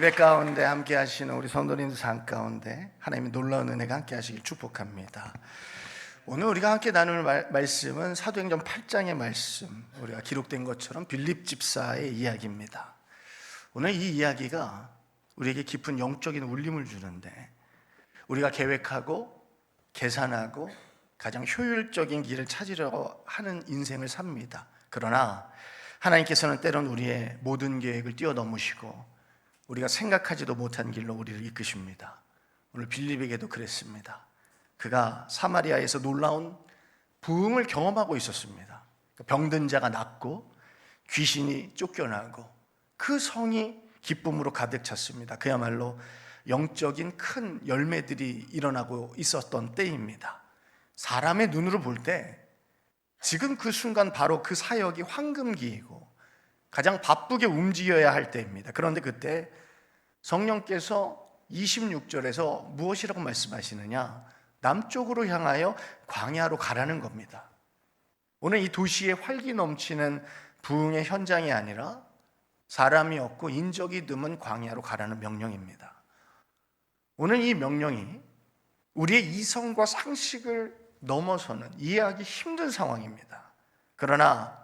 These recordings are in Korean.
예배 가운데 함께 하시는 우리 성도님들 삶 가운데 하나님의 놀라운 은혜가 함께 하시길 축복합니다. 오늘 우리가 함께 나눌 말씀은 사도행전 8장의 말씀, 우리가 기록된 것처럼 빌립 집사의 이야기입니다. 오늘 이 이야기가 우리에게 깊은 영적인 울림을 주는데, 우리가 계획하고 계산하고 가장 효율적인 길을 찾으려고 하는 인생을 삽니다. 그러나 하나님께서는 때론 우리의 모든 계획을 뛰어넘으시고 우리가 생각하지도 못한 길로 우리를 이끄십니다. 오늘 빌립에게도 그랬습니다. 그가 사마리아에서 놀라운 부흥을 경험하고 있었습니다. 병든 자가 낫고 귀신이 쫓겨나고 그 성이 기쁨으로 가득 찼습니다. 그야말로 영적인 큰 열매들이 일어나고 있었던 때입니다. 사람의 눈으로 볼 때 지금 그 순간 바로 그 사역이 황금기이고 가장 바쁘게 움직여야 할 때입니다. 그런데 그때 성령께서 26절에서 무엇이라고 말씀하시느냐? 남쪽으로 향하여 광야로 가라는 겁니다. 오늘 이 도시에 활기 넘치는 부흥의 현장이 아니라 사람이 없고 인적이 드문 광야로 가라는 명령입니다. 오늘 이 명령이 우리의 이성과 상식을 넘어서는 이해하기 힘든 상황입니다. 그러나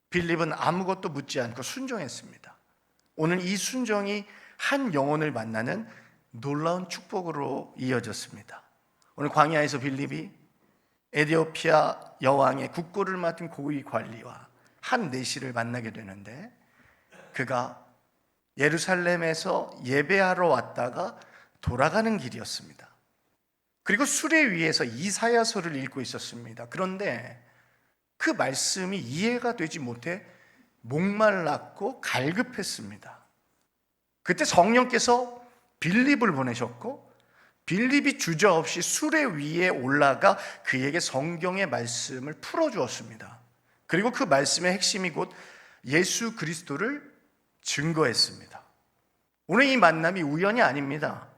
빌립은 아무것도 묻지 않고 순종했습니다. 오늘 이 순종이 한 영혼을 만나는 놀라운 축복으로 이어졌습니다. 오늘 광야에서 빌립이 에티오피아 여왕의 국고를 맡은 고위 관리와 한 내시를 만나게 되는데, 그가 예루살렘에서 예배하러 왔다가 돌아가는 길이었습니다. 그리고 수레 위에서 이사야서를 읽고 있었습니다. 그런데 그 말씀이 이해가 되지 못해 목말랐고 갈급했습니다. 그때 성령께서 빌립을 보내셨고, 빌립이 주저없이 수레 위에 올라가 그에게 성경의 말씀을 풀어주었습니다. 그리고 그 말씀의 핵심이 곧 예수 그리스도를 증거했습니다. 오늘 이 만남이 우연이 아닙니다.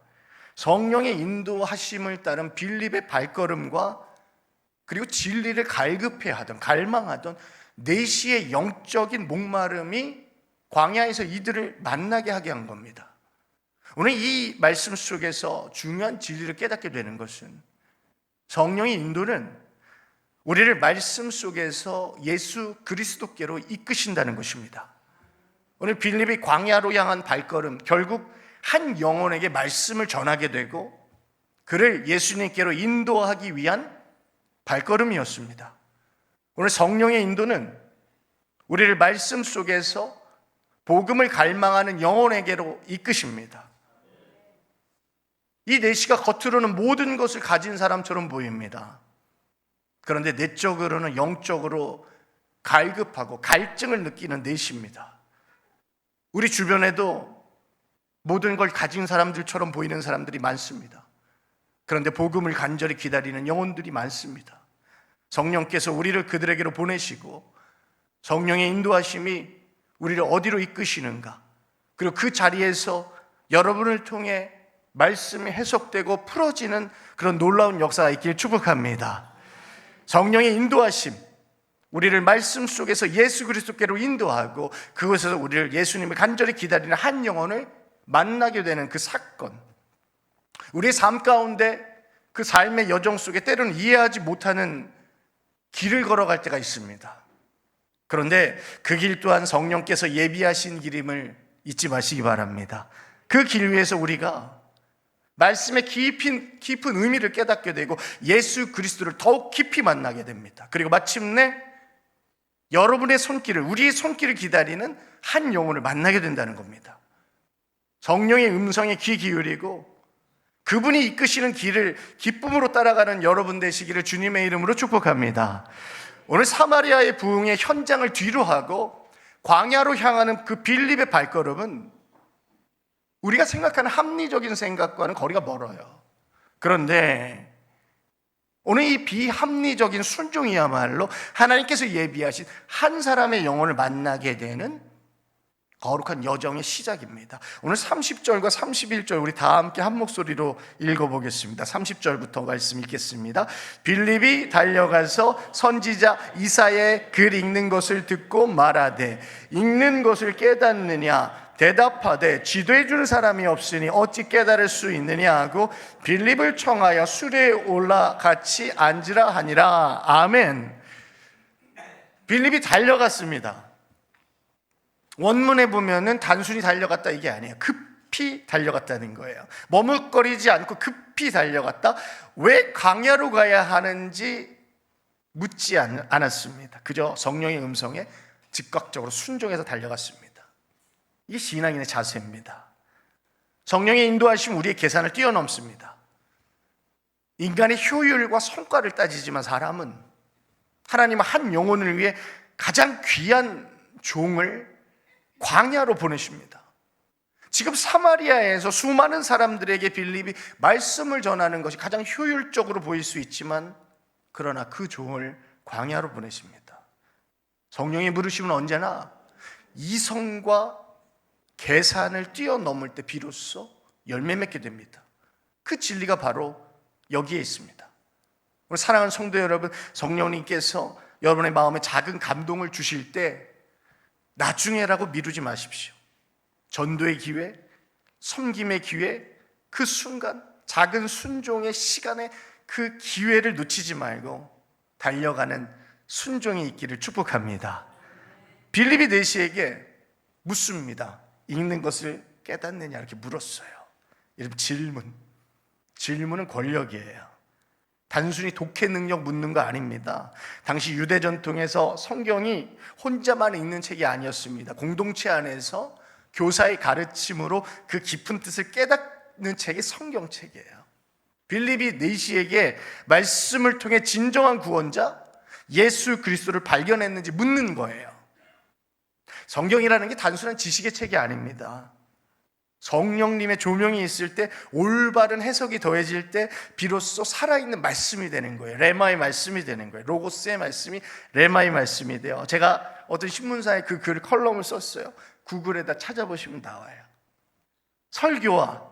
성령의 인도하심을 따른 빌립의 발걸음과 그리고 진리를 갈급해하던, 갈망하던 내시의 영적인 목마름이 광야에서 이들을 만나게 하게 한 겁니다. 오늘 이 말씀 속에서 중요한 진리를 깨닫게 되는 것은 성령의 인도는 우리를 말씀 속에서 예수 그리스도께로 이끄신다는 것입니다. 오늘 빌립이 광야로 향한 발걸음, 결국 한 영혼에게 말씀을 전하게 되고 그를 예수님께로 인도하기 위한 발걸음이었습니다. 오늘 성령의 인도는 우리를 말씀 속에서 복음을 갈망하는 영혼에게로 이끄십니다. 이 내시가 겉으로는 모든 것을 가진 사람처럼 보입니다. 그런데 내적으로는 영적으로 갈급하고 갈증을 느끼는 내시입니다. 우리 주변에도 모든 걸 가진 사람들처럼 보이는 사람들이 많습니다. 그런데 복음을 간절히 기다리는 영혼들이 많습니다. 성령께서 우리를 그들에게로 보내시고 성령의 인도하심이 우리를 어디로 이끄시는가, 그리고 그 자리에서 여러분을 통해 말씀이 해석되고 풀어지는 그런 놀라운 역사가 있길 축복합니다. 성령의 인도하심, 우리를 말씀 속에서 예수 그리스도께로 인도하고 그곳에서 우리를 예수님을 간절히 기다리는 한 영혼을 만나게 되는 그 사건, 우리의 삶 가운데 그 삶의 여정 속에 때로는 이해하지 못하는 길을 걸어갈 때가 있습니다. 그런데 그 길 또한 성령께서 예비하신 길임을 잊지 마시기 바랍니다. 그 길 위에서 우리가 말씀의 깊은 의미를 깨닫게 되고 예수 그리스도를 더욱 깊이 만나게 됩니다. 그리고 마침내 여러분의 손길을, 우리의 손길을 기다리는 한 영혼을 만나게 된다는 겁니다. 성령의 음성에 귀 기울이고 그분이 이끄시는 길을 기쁨으로 따라가는 여러분 되시기를 주님의 이름으로 축복합니다. 오늘 사마리아의 부흥의 현장을 뒤로 하고 광야로 향하는 그 빌립의 발걸음은 우리가 생각하는 합리적인 생각과는 거리가 멀어요. 그런데 오늘 이 비합리적인 순종이야말로 하나님께서 예비하신 한 사람의 영혼을 만나게 되는 거룩한 여정의 시작입니다. 오늘 30절과 31절 우리 다 함께 한 목소리로 읽어보겠습니다. 30절부터 말씀 읽겠습니다. 빌립이 달려가서 선지자 이사야의 글 읽는 것을 듣고 말하되 읽는 것을 깨닫느냐? 대답하되 지도해 주는 사람이 없으니 어찌 깨달을 수 있느냐 하고 빌립을 청하여 수레에 올라 같이 앉으라 하니라. 아멘. 빌립이 달려갔습니다. 원문에 보면은 단순히 달려갔다 이게 아니에요. 급히 달려갔다는 거예요. 머뭇거리지 않고 급히 달려갔다. 왜 광야로 가야 하는지 묻지 않았습니다. 그저 성령의 음성에 즉각적으로 순종해서 달려갔습니다. 이게 신앙인의 자세입니다. 성령의 인도하심 우리의 계산을 뛰어넘습니다. 인간의 효율과 성과를 따지지만 사람은 하나님은 한 영혼을 위해 가장 귀한 종을 광야로 보내십니다. 지금 사마리아에서 수많은 사람들에게 빌립이 말씀을 전하는 것이 가장 효율적으로 보일 수 있지만 그러나 그 종을 광야로 보내십니다. 성령의 부르심은 언제나 이성과 계산을 뛰어넘을 때 비로소 열매 맺게 됩니다. 그 진리가 바로 여기에 있습니다. 우리 사랑하는 성도 여러분, 성령님께서 여러분의 마음에 작은 감동을 주실 때 나중에라고 미루지 마십시오. 전도의 기회, 섬김의 기회, 그 순간 작은 순종의 시간에 그 기회를 놓치지 말고 달려가는 순종이 있기를 축복합니다. 빌립이 내시에게 묻습니다. 읽는 것을 깨닫느냐 이렇게 물었어요. 여러분, 질문은 권력이에요. 단순히 독해 능력 묻는 거 아닙니다. 당시 유대 전통에서 성경이 혼자만 읽는 책이 아니었습니다. 공동체 안에서 교사의 가르침으로 그 깊은 뜻을 깨닫는 책이 성경책이에요. 빌립이 내시에게 말씀을 통해 진정한 구원자 예수 그리스도를 발견했는지 묻는 거예요. 성경이라는 게 단순한 지식의 책이 아닙니다. 성령님의 조명이 있을 때, 올바른 해석이 더해질 때 비로소 살아있는 말씀이 되는 거예요. 레마의 말씀이 되는 거예요. 로고스의 말씀이 레마의 말씀이 돼요. 제가 어떤 신문사에 그 글 컬럼을 썼어요. 구글에다 찾아보시면 나와요. 설교와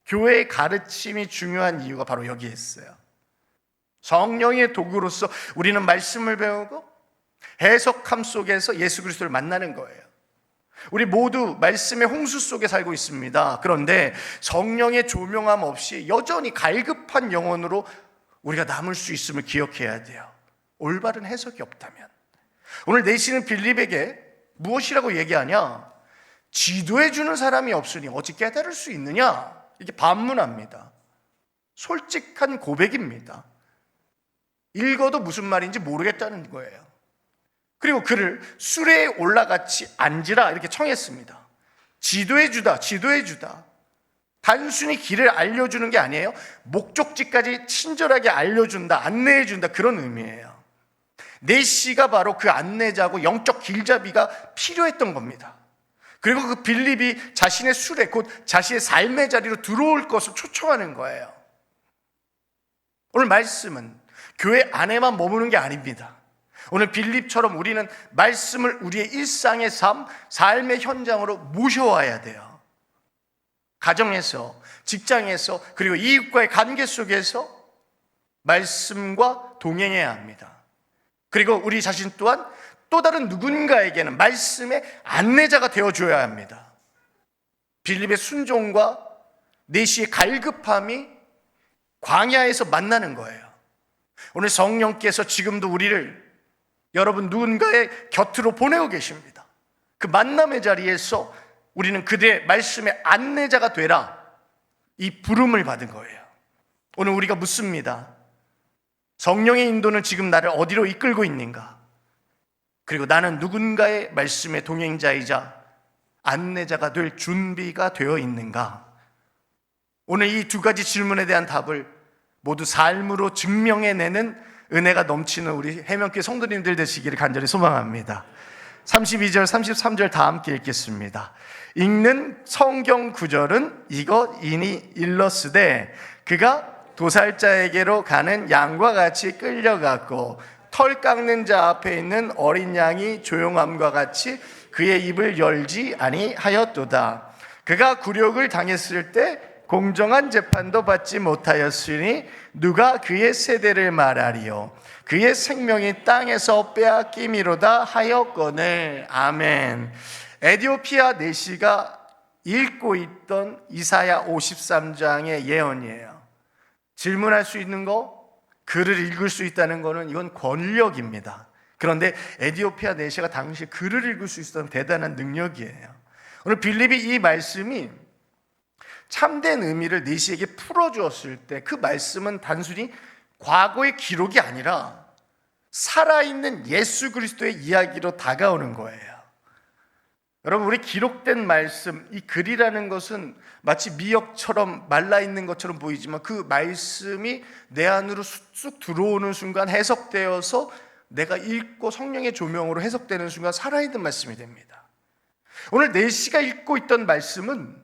교회의 가르침이 중요한 이유가 바로 여기에 있어요. 성령의 도구로서 우리는 말씀을 배우고 해석함 속에서 예수 그리스도를 만나는 거예요. 우리 모두 말씀의 홍수 속에 살고 있습니다. 그런데 성령의 조명함 없이 여전히 갈급한 영혼으로 우리가 남을 수 있음을 기억해야 돼요. 올바른 해석이 없다면. 오늘 내시는 빌립에게 무엇이라고 얘기하냐? 지도해 주는 사람이 없으니 어찌 깨달을 수 있느냐? 이게 반문합니다. 솔직한 고백입니다. 읽어도 무슨 말인지 모르겠다는 거예요. 그리고 그를 수레에 올라같이 앉으라 이렇게 청했습니다. 지도해 주다. 단순히 길을 알려주는 게 아니에요. 목적지까지 친절하게 알려준다, 안내해준다, 그런 의미예요. 내시가 바로 그 안내자고 영적 길잡이가 필요했던 겁니다. 그리고 그 빌립이 자신의 수레, 곧 자신의 삶의 자리로 들어올 것을 초청하는 거예요. 오늘 말씀은 교회 안에만 머무는 게 아닙니다. 오늘 빌립처럼 우리는 말씀을 우리의 일상의 삶, 삶의 현장으로 모셔와야 돼요. 가정에서, 직장에서, 그리고 이웃과의 관계 속에서 말씀과 동행해야 합니다. 그리고 우리 자신 또한 또 다른 누군가에게는 말씀의 안내자가 되어줘야 합니다. 빌립의 순종과 내시의 갈급함이 광야에서 만나는 거예요. 오늘 성령께서 지금도 우리를 여러분 누군가의 곁으로 보내고 계십니다. 그 만남의 자리에서 우리는 그대의 말씀의 안내자가 되라, 이 부름을 받은 거예요. 오늘 우리가 묻습니다. 성령의 인도는 지금 나를 어디로 이끌고 있는가? 그리고 나는 누군가의 말씀의 동행자이자 안내자가 될 준비가 되어 있는가? 오늘 이 두 가지 질문에 대한 답을 모두 삶으로 증명해내는 은혜가 넘치는 우리 해명교회 성도님들 되시기를 간절히 소망합니다. 32절, 33절 다 함께 읽겠습니다. 읽는 성경 구절은 이것이니 일러스되 그가 도살자에게로 가는 양과 같이 끌려갔고 털 깎는 자 앞에 있는 어린 양이 조용함과 같이 그의 입을 열지 아니하였도다. 그가 굴욕을 당했을 때 공정한 재판도 받지 못하였으니 누가 그의 세대를 말하리요? 그의 생명이 땅에서 빼앗김이로다 하였거늘. 아멘. 에디오피아 내시가 읽고 있던 이사야 53장의 예언이에요. 질문할 수 있는 거, 글을 읽을 수 있다는 거는 이건 권력입니다. 그런데 에디오피아 내시가 당시 글을 읽을 수 있었던 대단한 능력이에요. 오늘 빌립이 이 말씀이 참된 의미를 내시에게 풀어주었을 때 그 말씀은 단순히 과거의 기록이 아니라 살아있는 예수 그리스도의 이야기로 다가오는 거예요. 여러분, 우리 기록된 말씀, 이 글이라는 것은 마치 미역처럼 말라있는 것처럼 보이지만 그 말씀이 내 안으로 쑥쑥 들어오는 순간 해석되어서 내가 읽고 성령의 조명으로 해석되는 순간 살아있는 말씀이 됩니다. 오늘 내시가 읽고 있던 말씀은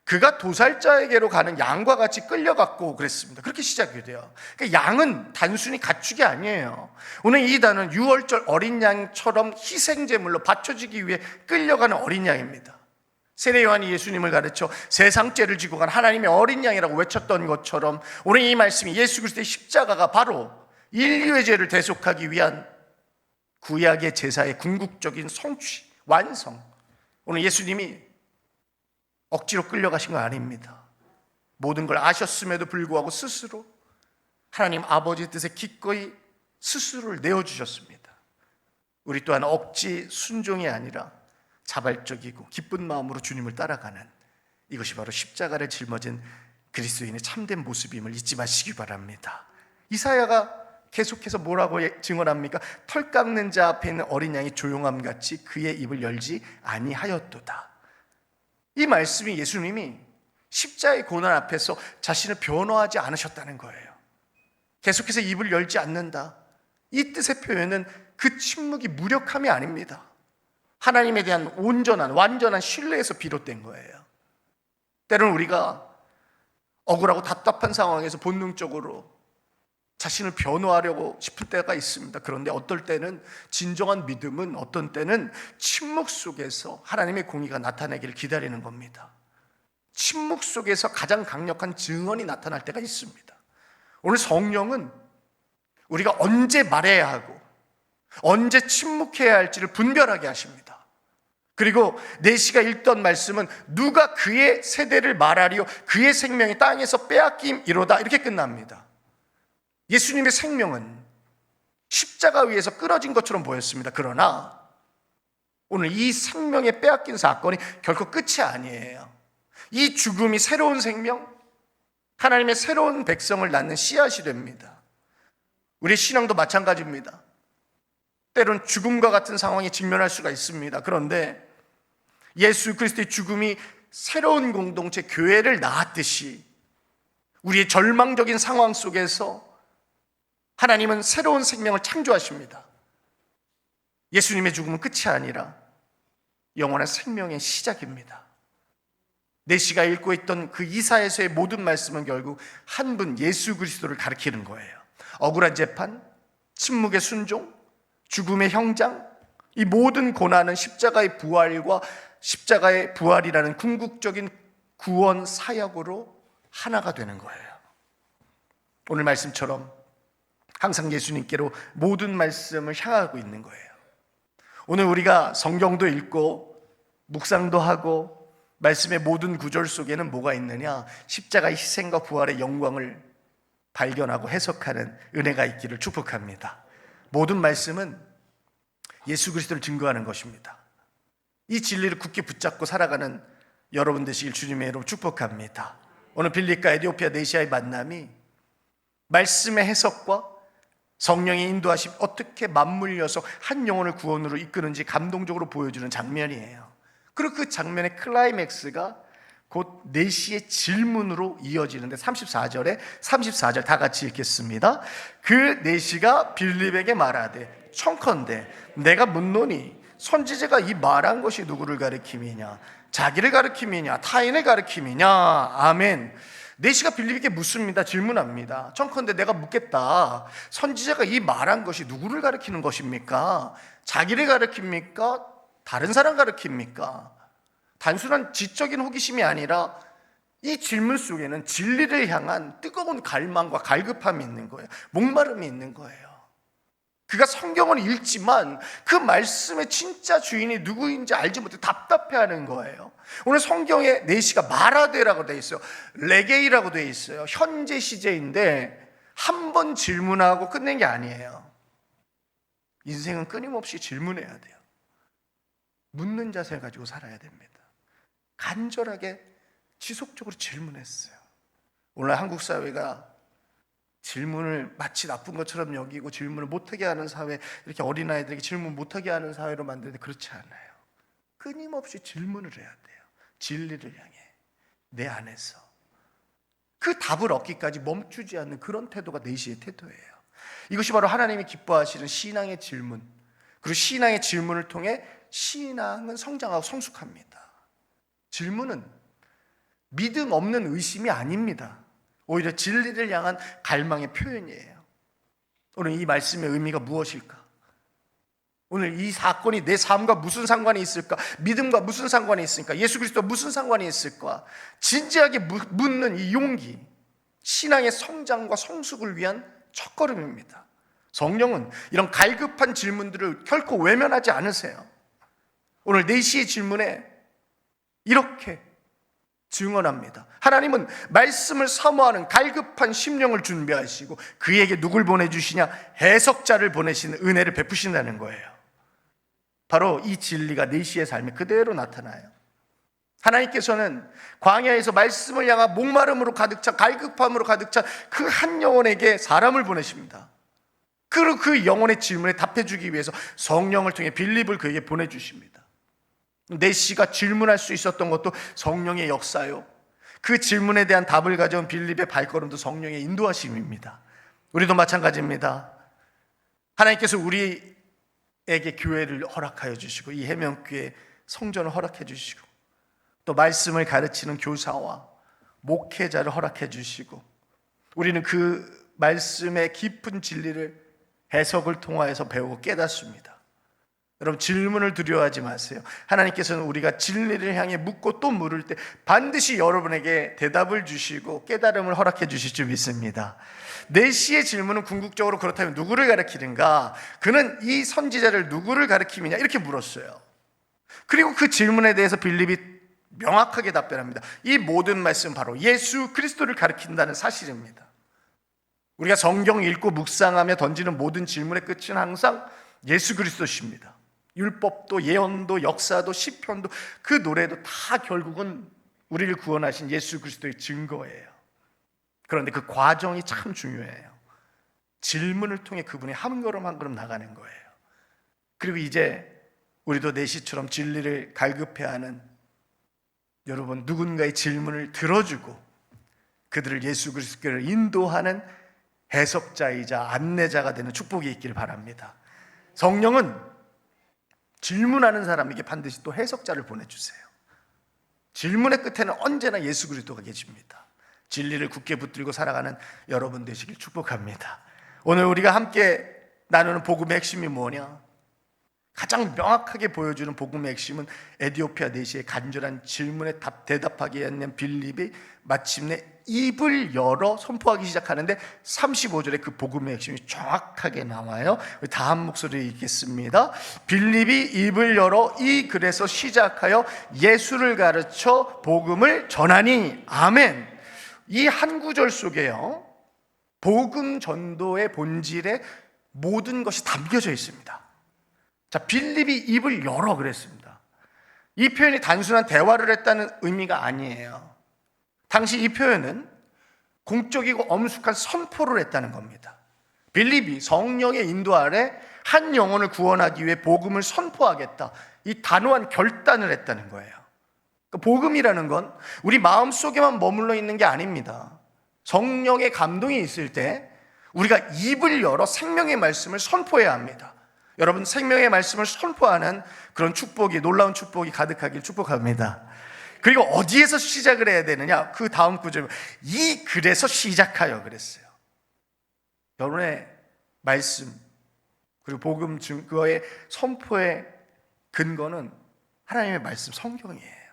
그가 도살자에게로 가는 양과 같이 끌려갔고 그랬습니다. 그렇게 시작이 돼요. 그러니까 양은 단순히 가축이 아니에요. 오늘 이 단어는 유월절 어린 양처럼 희생제물로 바쳐지기 위해 끌려가는 어린 양입니다. 세례 요한이 예수님을 가르쳐 세상 죄를 지고 간 하나님의 어린 양이라고 외쳤던 것처럼 오늘 이 말씀이 예수 그리스도의 십자가가 바로 인류의 죄를 대속하기 위한 구약의 제사의 궁극적인 성취, 완성. 오늘 예수님이 억지로 끌려가신 건 아닙니다. 모든 걸 아셨음에도 불구하고 스스로 하나님 아버지 뜻에 기꺼이 스스로를 내어주셨습니다. 우리 또한 억지 순종이 아니라 자발적이고 기쁜 마음으로 주님을 따라가는, 이것이 바로 십자가를 짊어진 그리스도인의 참된 모습임을 잊지 마시기 바랍니다. 이사야가 계속해서 뭐라고 증언합니까? 털 깎는 자 앞에 있는 어린 양이 조용함같이 그의 입을 열지 아니하였도다. 이 말씀이 예수님이 십자의 고난 앞에서 자신을 변호하지 않으셨다는 거예요. 계속해서 입을 열지 않는다. 이 뜻의 표현은 그 침묵이 무력함이 아닙니다. 하나님에 대한 온전한, 완전한 신뢰에서 비롯된 거예요. 때로는 우리가 억울하고 답답한 상황에서 본능적으로 자신을 변호하려고 싶을 때가 있습니다. 그런데 어떨 때는 진정한 믿음은 어떤 때는 침묵 속에서 하나님의 공의가 나타나기를 기다리는 겁니다. 침묵 속에서 가장 강력한 증언이 나타날 때가 있습니다. 오늘 성령은 우리가 언제 말해야 하고 언제 침묵해야 할지를 분별하게 하십니다. 그리고 내시가 읽던 말씀은 누가 그의 세대를 말하리요 그의 생명이 땅에서 빼앗김이로다, 이렇게 끝납니다. 예수님의 생명은 십자가 위에서 끊어진 것처럼 보였습니다. 그러나 오늘 이 생명의 빼앗긴 사건이 결코 끝이 아니에요. 이 죽음이 새로운 생명, 하나님의 새로운 백성을 낳는 씨앗이 됩니다. 우리의 신앙도 마찬가지입니다. 때론 죽음과 같은 상황에 직면할 수가 있습니다. 그런데 예수 그리스도의 죽음이 새로운 공동체 교회를 낳았듯이 우리의 절망적인 상황 속에서 하나님은 새로운 생명을 창조하십니다. 예수님의 죽음은 끝이 아니라 영원한 생명의 시작입니다. 내시가 읽고 있던 그 이사야서의 모든 말씀은 결국 한 분 예수 그리스도를 가리키는 거예요. 억울한 재판, 침묵의 순종, 죽음의 형장, 이 모든 고난은 십자가의 부활과 십자가의 부활이라는 궁극적인 구원 사역으로 하나가 되는 거예요. 오늘 말씀처럼 항상 예수님께로 모든 말씀을 향하고 있는 거예요. 오늘 우리가 성경도 읽고 묵상도 하고 말씀의 모든 구절 속에는 뭐가 있느냐? 십자가의 희생과 부활의 영광을 발견하고 해석하는 은혜가 있기를 축복합니다. 모든 말씀은 예수 그리스도를 증거하는 것입니다. 이 진리를 굳게 붙잡고 살아가는 여러분 되시길 주님의 이름으로 축복합니다. 오늘 빌립과 에디오피아 내시아의 만남이 말씀의 해석과 성령의 인도하심, 어떻게 맞물려서 한 영혼을 구원으로 이끄는지 감동적으로 보여주는 장면이에요. 그리고 그 장면의 클라이맥스가 곧 내시의 질문으로 이어지는데 34절 다 같이 읽겠습니다. 그 내시가 빌립에게 말하되 청컨대 내가 묻노니 선지자가 이 말한 것이 누구를 가리킴이냐? 자기를 가리킴이냐? 타인을 가리킴이냐? 아멘. 내시가 빌립에게 묻습니다. 질문합니다. 청컨대 내가 묻겠다. 선지자가 이 말한 것이 누구를 가리키는 것입니까? 자기를 가리킵니까? 다른 사람 가리킵니까? 단순한 지적인 호기심이 아니라 이 질문 속에는 진리를 향한 뜨거운 갈망과 갈급함이 있는 거예요. 목마름이 있는 거예요. 그가 성경을 읽지만 그 말씀의 진짜 주인이 누구인지 알지 못해 답답해하는 거예요. 오늘 성경에 네시가 마라데라고 되어 있어요. 레게이라고 되어 있어요. 현재 시제인데 한 번 질문하고 끝낸 게 아니에요. 인생은 끊임없이 질문해야 돼요. 묻는 자세를 가지고 살아야 됩니다. 간절하게 지속적으로 질문했어요. 오늘 한국 사회가 질문을 마치 나쁜 것처럼 여기고 질문을 못하게 하는 사회, 이렇게 어린아이들에게 질문 못하게 하는 사회로 만드는데 그렇지 않아요. 끊임없이 질문을 해야 돼요. 진리를 향해, 내 안에서 그 답을 얻기까지 멈추지 않는 그런 태도가 네시의 태도예요. 이것이 바로 하나님이 기뻐하시는 신앙의 질문, 그리고 신앙의 질문을 통해 신앙은 성장하고 성숙합니다. 질문은 믿음 없는 의심이 아닙니다. 오히려 진리를 향한 갈망의 표현이에요. 오늘 이 말씀의 의미가 무엇일까? 오늘 이 사건이 내 삶과 무슨 상관이 있을까? 믿음과 무슨 상관이 있을까? 예수 그리스도와 무슨 상관이 있을까? 진지하게 묻는 이 용기, 신앙의 성장과 성숙을 위한 첫걸음입니다. 성령은 이런 갈급한 질문들을 결코 외면하지 않으세요. 오늘 네시의 질문에 이렇게 증언합니다. 하나님은 말씀을 사모하는 갈급한 심령을 준비하시고 그에게 누굴 보내주시냐? 해석자를 보내시는 은혜를 베푸신다는 거예요. 바로 이 진리가 네시의 삶에 그대로 나타나요. 하나님께서는 광야에서 말씀을 향한 목마름으로 가득 차, 갈급함으로 가득 찬 그 한 영혼에게 사람을 보내십니다. 그리고 그 영혼의 질문에 답해주기 위해서 성령을 통해 빌립을 그에게 보내주십니다. 네시가 질문할 수 있었던 것도 성령의 역사요, 그 질문에 대한 답을 가져온 빌립의 발걸음도 성령의 인도하심입니다. 우리도 마찬가지입니다. 하나님께서 우리에게 교회를 허락하여 주시고 이 해명교회 성전을 허락해 주시고 또 말씀을 가르치는 교사와 목회자를 허락해 주시고 우리는 그 말씀의 깊은 진리를 해석을 통하여서 배우고 깨닫습니다. 여러분, 질문을 두려워하지 마세요. 하나님께서는 우리가 진리를 향해 묻고 또 물을 때 반드시 여러분에게 대답을 주시고 깨달음을 허락해 주실 줄 믿습니다. 네시의 질문은 궁극적으로 그렇다면 누구를 가리키는가? 그는 이 선지자를 누구를 가리키느냐? 이렇게 물었어요. 그리고 그 질문에 대해서 빌립이 명확하게 답변합니다. 이 모든 말씀은 바로 예수 그리스도를 가리킨다는 사실입니다. 우리가 성경 읽고 묵상하며 던지는 모든 질문의 끝은 항상 예수 그리스도십니다. 율법도 예언도 역사도 시편도 그 노래도 다 결국은 우리를 구원하신 예수 그리스도의 증거예요. 그런데 그 과정이 참 중요해요. 질문을 통해 그분이 한 걸음 한 걸음 나가는 거예요. 그리고 이제 우리도 네시처럼 진리를 갈급해하는 여러분, 누군가의 질문을 들어주고 그들을 예수 그리스도를 인도하는 해석자이자 안내자가 되는 축복이 있기를 바랍니다. 성령은 질문하는 사람에게 반드시 또 해석자를 보내주세요. 질문의 끝에는 언제나 예수 그리스도가 계십니다. 진리를 굳게 붙들고 살아가는 여러분 되시길 축복합니다. 오늘 우리가 함께 나누는 복음의 핵심이 뭐냐? 가장 명확하게 보여주는 복음의 핵심은 에디오피아 네시의 간절한 질문에 대답하기 위한 빌립이 마침내 입을 열어 선포하기 시작하는데 35절에 그 복음의 핵심이 정확하게 나와요. 다 한 목소리로 읽겠습니다. 빌립이 입을 열어 이 글에서 시작하여 예수를 가르쳐 복음을 전하니. 아멘. 이 한 구절 속에요, 복음 전도의 본질에 모든 것이 담겨져 있습니다. 자, 빌립이 입을 열어 그랬습니다. 이 표현이 단순한 대화를 했다는 의미가 아니에요. 당시 이 표현은 공적이고 엄숙한 선포를 했다는 겁니다. 빌립이 성령의 인도 아래 한 영혼을 구원하기 위해 복음을 선포하겠다, 이 단호한 결단을 했다는 거예요. 그러니까 복음이라는 건 우리 마음속에만 머물러 있는 게 아닙니다. 성령의 감동이 있을 때 우리가 입을 열어 생명의 말씀을 선포해야 합니다. 여러분, 생명의 말씀을 선포하는 그런 축복이, 놀라운 축복이 가득하길 축복합니다. 그리고 어디에서 시작을 해야 되느냐? 그 다음 구절, 이 글에서 시작하여 그랬어요. 여러분의 말씀 그리고 복음 증거의 선포의 근거는 하나님의 말씀, 성경이에요.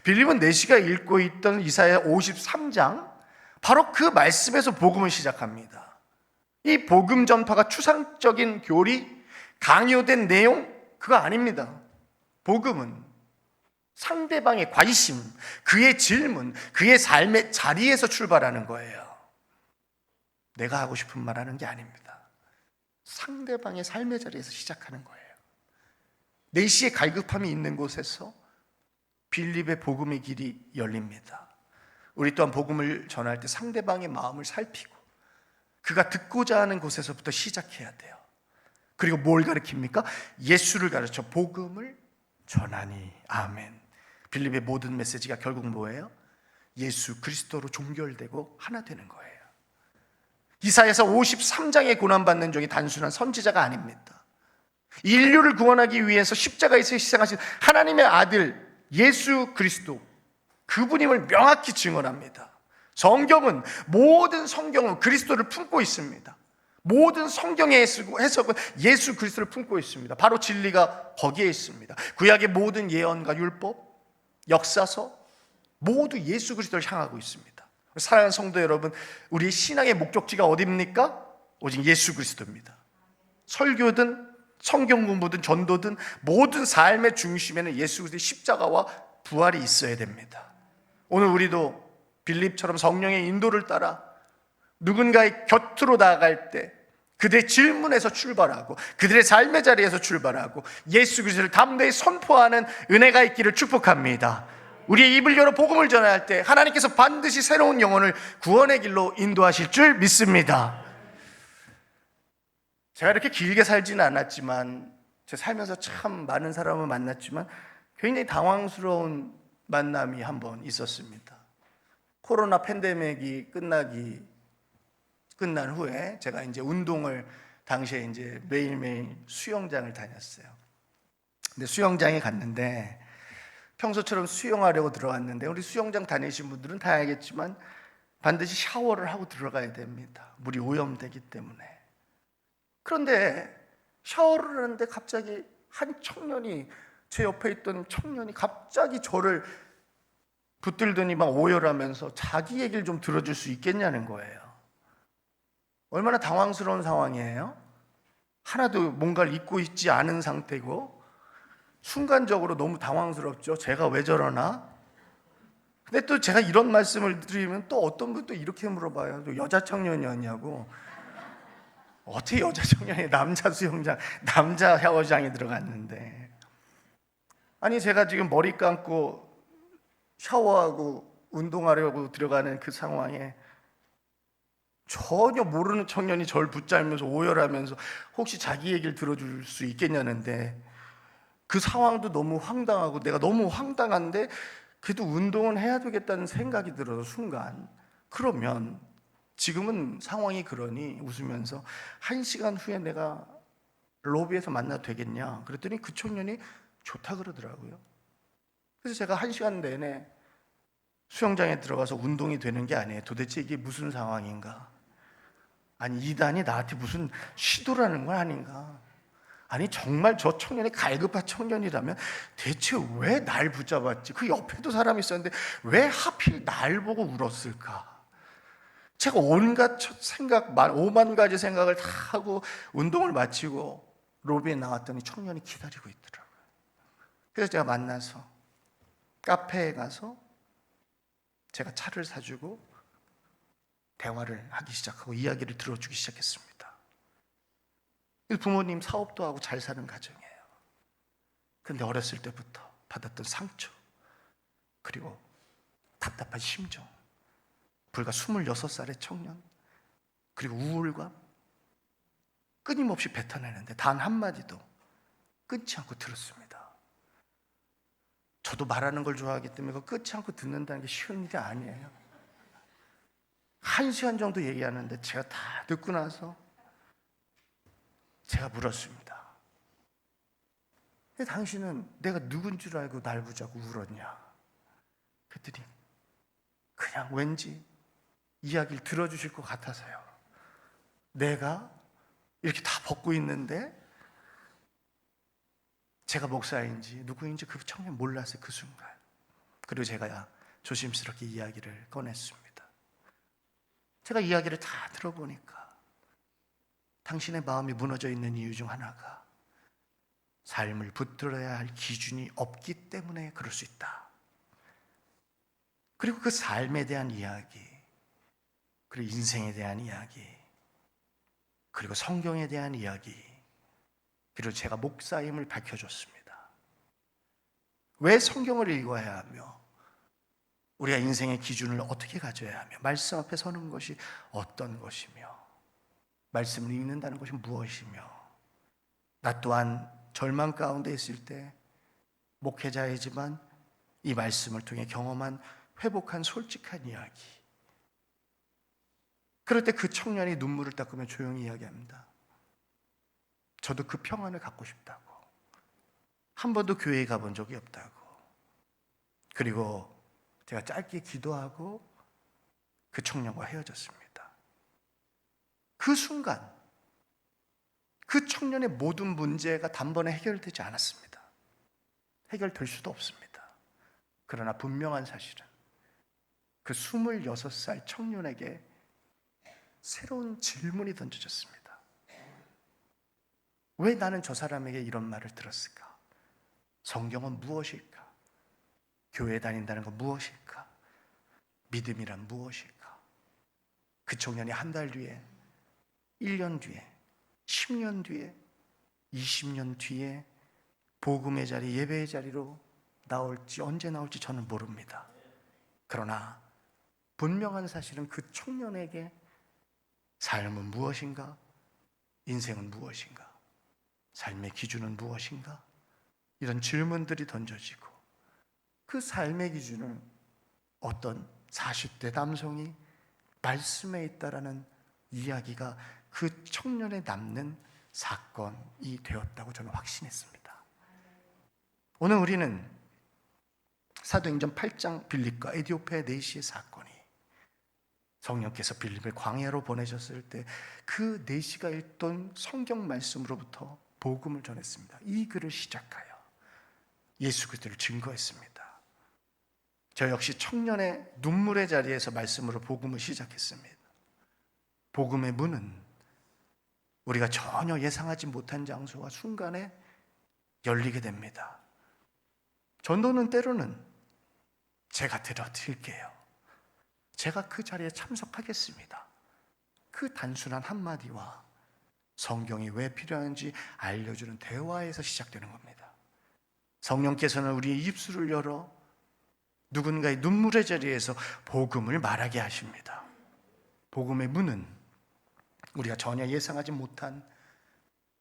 빌립은 네시가 읽고 있던 이사야 53장, 바로 그 말씀에서 복음을 시작합니다. 이 복음 전파가 추상적인 교리, 강요된 내용, 그거 아닙니다. 복음은 상대방의 관심, 그의 질문, 그의 삶의 자리에서 출발하는 거예요. 내가 하고 싶은 말 하는 게 아닙니다. 상대방의 삶의 자리에서 시작하는 거예요. 내시의 갈급함이 있는 곳에서 빌립의 복음의 길이 열립니다. 우리 또한 복음을 전할 때 상대방의 마음을 살피고 그가 듣고자 하는 곳에서부터 시작해야 돼요. 그리고 뭘 가르칩니까? 예수를 가르쳐 복음을 전하니. 아멘. 빌립의 모든 메시지가 결국 뭐예요? 예수 그리스도로 종결되고 하나 되는 거예요. 이사야서 53장에 고난받는 종이 단순한 선지자가 아닙니다. 인류를 구원하기 위해서 십자가에서 희생하신 하나님의 아들 예수 그리스도, 그분임을 명확히 증언합니다. 성경은, 모든 성경은 그리스도를 품고 있습니다. 모든 성경의 해석은 예수 그리스도를 품고 있습니다. 바로 진리가 거기에 있습니다. 구약의 모든 예언과 율법, 역사서 모두 예수 그리스도를 향하고 있습니다. 사랑하는 성도 여러분, 우리 신앙의 목적지가 어디입니까? 오직 예수 그리스도입니다. 설교든 성경 공부든 전도든 모든 삶의 중심에는 예수 그리스도의 십자가와 부활이 있어야 됩니다. 오늘 우리도 빌립처럼 성령의 인도를 따라 누군가의 곁으로 나아갈 때 그들의 질문에서 출발하고 그들의 삶의 자리에서 출발하고 예수 그리스도를 담대히 선포하는 은혜가 있기를 축복합니다. 우리의 입을 열어 복음을 전할 때 하나님께서 반드시 새로운 영혼을 구원의 길로 인도하실 줄 믿습니다. 제가 이렇게 길게 살지는 않았지만, 제 살면서 참 많은 사람을 만났지만 굉장히 당황스러운 만남이 한 번 있었습니다. 코로나 팬데믹이 끝난 후에 제가 이제 운동을 당시에 이제 매일매일 수영장을 다녔어요. 근데 수영장에 갔는데 평소처럼 수영하려고 들어갔는데, 우리 수영장 다니신 분들은 다 알겠지만 반드시 샤워를 하고 들어가야 됩니다. 물이 오염되기 때문에. 그런데 샤워를 하는데 갑자기 한 청년이, 제 옆에 있던 청년이 갑자기 저를 붙들더니 막 오열하면서 자기 얘기를 좀 들어줄 수 있겠냐는 거예요. 얼마나 당황스러운 상황이에요? 하나도 뭔가를 잊고 있지 않은 상태고 순간적으로 너무 당황스럽죠. 제가 왜 저러나? 근데 또 제가 이런 말씀을 드리면 또 어떤 분도 이렇게 물어봐요. 또 여자 청년이었냐고. 어떻게 여자 청년이 남자 수영장, 남자 샤워장에 들어갔는데. 아니, 제가 지금 머리 감고 샤워하고 운동하려고 들어가는 그 상황에 전혀 모르는 청년이 저를 붙잡으면서 오열하면서 혹시 자기 얘기를 들어줄 수 있겠냐는데, 그 상황도 너무 황당하고 내가 너무 황당한데 그래도 운동은 해야 되겠다는 생각이 들어서 순간, 그러면 지금은 상황이 그러니 웃으면서 1시간 후에 내가 로비에서 만나도 되겠냐 그랬더니 그 청년이 좋다 그러더라고요. 그래서 제가 1시간 내내 수영장에 들어가서 운동이 되는 게 아니에요. 도대체 이게 무슨 상황인가? 아니, 이단이 나한테 무슨 시도라는 건 아닌가? 아니, 정말 저 청년이 갈급한 청년이라면 대체 왜 날 붙잡았지? 그 옆에도 사람이 있었는데 왜 하필 날 보고 울었을까? 제가 온갖 생각, 5만 가지 생각을 다 하고 운동을 마치고 로비에 나왔더니 청년이 기다리고 있더라고요. 그래서 제가 만나서 카페에 가서 제가 차를 사주고 대화를 하기 시작하고 이야기를 들어주기 시작했습니다. 부모님 사업도 하고 잘 사는 가정이에요. 그런데 어렸을 때부터 받았던 상처, 그리고 답답한 심정, 불과 26살의 청년, 그리고 우울감, 끊임없이 뱉어내는데 단 한마디도 끊지 않고 들었습니다. 저도 말하는 걸 좋아하기 때문에 그거 끊지 않고 듣는다는 게 쉬운 일이 아니에요. 1시간 정도 얘기하는데 제가 다 듣고 나서 제가 물었습니다. 당신은 내가 누군 줄 알고 날 붙잡고 울었냐? 그랬더니 그냥 왠지 이야기를 들어주실 것 같아서요. 내가 이렇게 다 벗고 있는데 제가 목사인지 누구인지 그 청년 몰랐어요, 그 순간. 그리고 제가 조심스럽게 이야기를 꺼냈습니다. 제가 이야기를 다 들어보니까 당신의 마음이 무너져 있는 이유 중 하나가 삶을 붙들어야 할 기준이 없기 때문에 그럴 수 있다. 그리고 그 삶에 대한 이야기, 그리고 인생에 대한 이야기, 그리고 성경에 대한 이야기, 그리고 제가 목사임을 밝혀줬습니다. 왜 성경을 읽어야 하며 우리가 인생의 기준을 어떻게 가져야 하며 말씀 앞에 서는 것이 어떤 것이며 말씀을 읽는다는 것이 무엇이며, 나 또한 절망 가운데 있을 때 목회자이지만 이 말씀을 통해 경험한 회복한 솔직한 이야기, 그럴 때 그 청년이 눈물을 닦으며 조용히 이야기합니다. 저도 그 평안을 갖고 싶다고, 한 번도 교회에 가본 적이 없다고, 그리고 제가 짧게 기도하고 그 청년과 헤어졌습니다. 그 순간 그 청년의 모든 문제가 단번에 해결되지 않았습니다. 해결될 수도 없습니다. 그러나 분명한 사실은 그 26살 청년에게 새로운 질문이 던져졌습니다. 왜 나는 저 사람에게 이런 말을 들었을까? 성경은 무엇일까? 교회 다닌다는 건 무엇일까? 믿음이란 무엇일까? 그 청년이 한 달 뒤에, 1년 뒤에, 10년 뒤에, 20년 뒤에 복음의 자리, 예배의 자리로 나올지, 언제 나올지 저는 모릅니다. 그러나 분명한 사실은 그 청년에게 삶은 무엇인가? 인생은 무엇인가? 삶의 기준은 무엇인가? 이런 질문들이 던져지고, 그 삶의 기준을 어떤 40대 남성이 말씀에 있다라는 이야기가 그 청년에 남는 사건이 되었다고 저는 확신했습니다. 오늘 우리는 사도행전 8장 빌립과 에디오피아의 내시의 사건이, 성령께서 빌립을 광야로 보내셨을 때 그 내시가 읽던 성경 말씀으로부터 복음을 전했습니다. 이 글을 시작하여 예수 그리스도를 증거했습니다. 저 역시 청년의 눈물의 자리에서 말씀으로 복음을 시작했습니다. 복음의 문은 우리가 전혀 예상하지 못한 장소와 순간에 열리게 됩니다. 전도는 때로는 제가 드릴게요. 제가 그 자리에 참석하겠습니다. 그 단순한 한마디와 성경이 왜 필요한지 알려주는 대화에서 시작되는 겁니다. 성령께서는 우리의 입술을 열어 누군가의 눈물의 자리에서 복음을 말하게 하십니다. 복음의 문은 우리가 전혀 예상하지 못한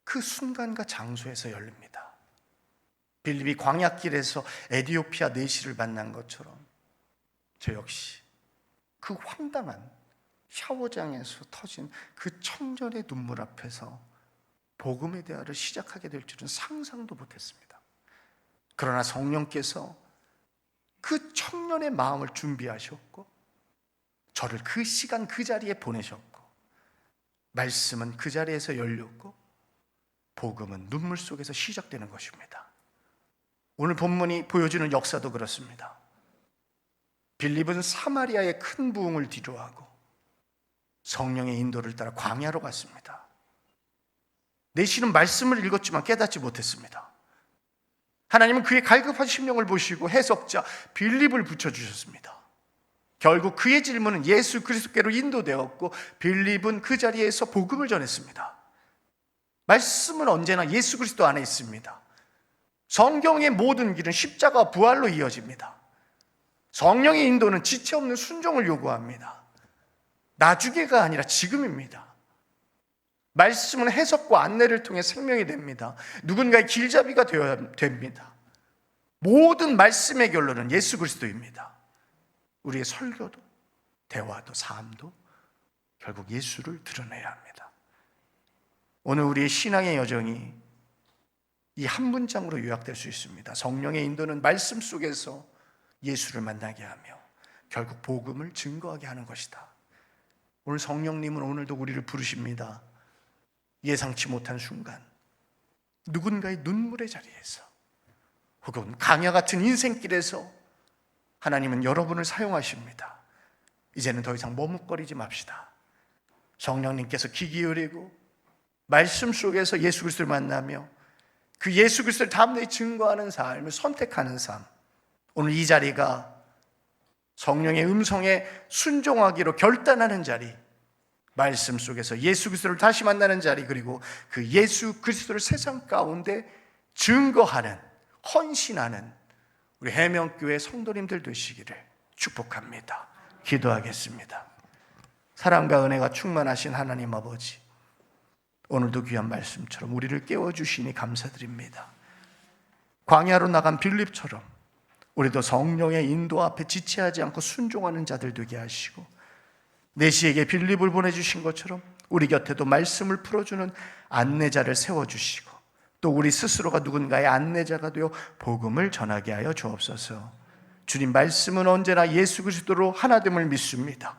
그 순간과 장소에서 열립니다. 빌립이 광야길에서 에디오피아 내시를 만난 것처럼 저 역시 그 황당한 샤워장에서 터진 그 청년의 눈물 앞에서 복음의 대화를 시작하게 될 줄은 상상도 못했습니다. 그러나 성령께서 그 청년의 마음을 준비하셨고, 저를 그 시간 그 자리에 보내셨고, 말씀은 그 자리에서 열렸고, 복음은 눈물 속에서 시작되는 것입니다. 오늘 본문이 보여주는 역사도 그렇습니다. 빌립은 사마리아의 큰 부흥을 뒤로하고 성령의 인도를 따라 광야로 갔습니다. 내시는 말씀을 읽었지만 깨닫지 못했습니다. 하나님은 그의 갈급한 심령을 보시고 해석자 빌립을 붙여주셨습니다. 결국 그의 질문은 예수 그리스도께로 인도되었고, 빌립은 그 자리에서 복음을 전했습니다. 말씀은 언제나 예수 그리스도 안에 있습니다. 성경의 모든 길은 십자가 부활로 이어집니다. 성령의 인도는 지체 없는 순종을 요구합니다. 나중에가 아니라 지금입니다. 말씀은 해석과 안내를 통해 생명이 됩니다. 누군가의 길잡이가 되어야 됩니다. 모든 말씀의 결론은 예수 그리스도입니다. 우리의 설교도, 대화도, 삶도 결국 예수를 드러내야 합니다. 오늘 우리의 신앙의 여정이 이 한 문장으로 요약될 수 있습니다. 성령의 인도는 말씀 속에서 예수를 만나게 하며 결국 복음을 증거하게 하는 것이다. 오늘 성령님은 오늘도 우리를 부르십니다. 예상치 못한 순간, 누군가의 눈물의 자리에서, 혹은 강야 같은 인생길에서 하나님은 여러분을 사용하십니다. 이제는 더 이상 머뭇거리지 맙시다. 성령님께서 귀 기울이고 말씀 속에서 예수 그리스도를 만나며 그 예수 그리스도를 담대히 증거하는 삶을 선택하는 삶. 오늘 이 자리가 성령의 음성에 순종하기로 결단하는 자리, 말씀 속에서 예수 그리스도를 다시 만나는 자리, 그리고 그 예수 그리스도를 세상 가운데 증거하는, 헌신하는 우리 해명교회 성도님들 되시기를 축복합니다. 기도하겠습니다. 사랑과 은혜가 충만하신 하나님 아버지, 오늘도 귀한 말씀처럼 우리를 깨워주시니 감사드립니다. 광야로 나간 빌립처럼 우리도 성령의 인도 앞에 지체하지 않고 순종하는 자들 되게 하시고, 내시에게 빌립을 보내주신 것처럼 우리 곁에도 말씀을 풀어주는 안내자를 세워주시고, 또 우리 스스로가 누군가의 안내자가 되어 복음을 전하게 하여 주옵소서. 주님 말씀은 언제나 예수 그리스도로 하나됨을 믿습니다.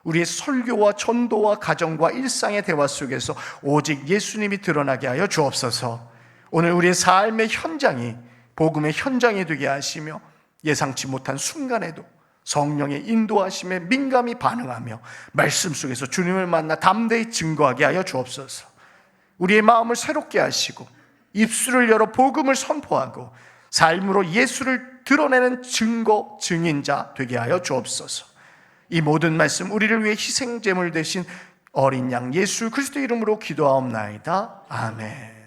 우리의 설교와 전도와 가정과 일상의 대화 속에서 오직 예수님이 드러나게 하여 주옵소서. 오늘 우리의 삶의 현장이 복음의 현장이 되게 하시며, 예상치 못한 순간에도 성령의 인도하심에 민감히 반응하며 말씀 속에서 주님을 만나 담대히 증거하게 하여 주옵소서. 우리의 마음을 새롭게 하시고 입술을 열어 복음을 선포하고 삶으로 예수를 드러내는 증거, 증인자 되게 하여 주옵소서. 이 모든 말씀 우리를 위해 희생제물 되신 어린 양 예수 그리스도 이름으로 기도하옵나이다. 아멘.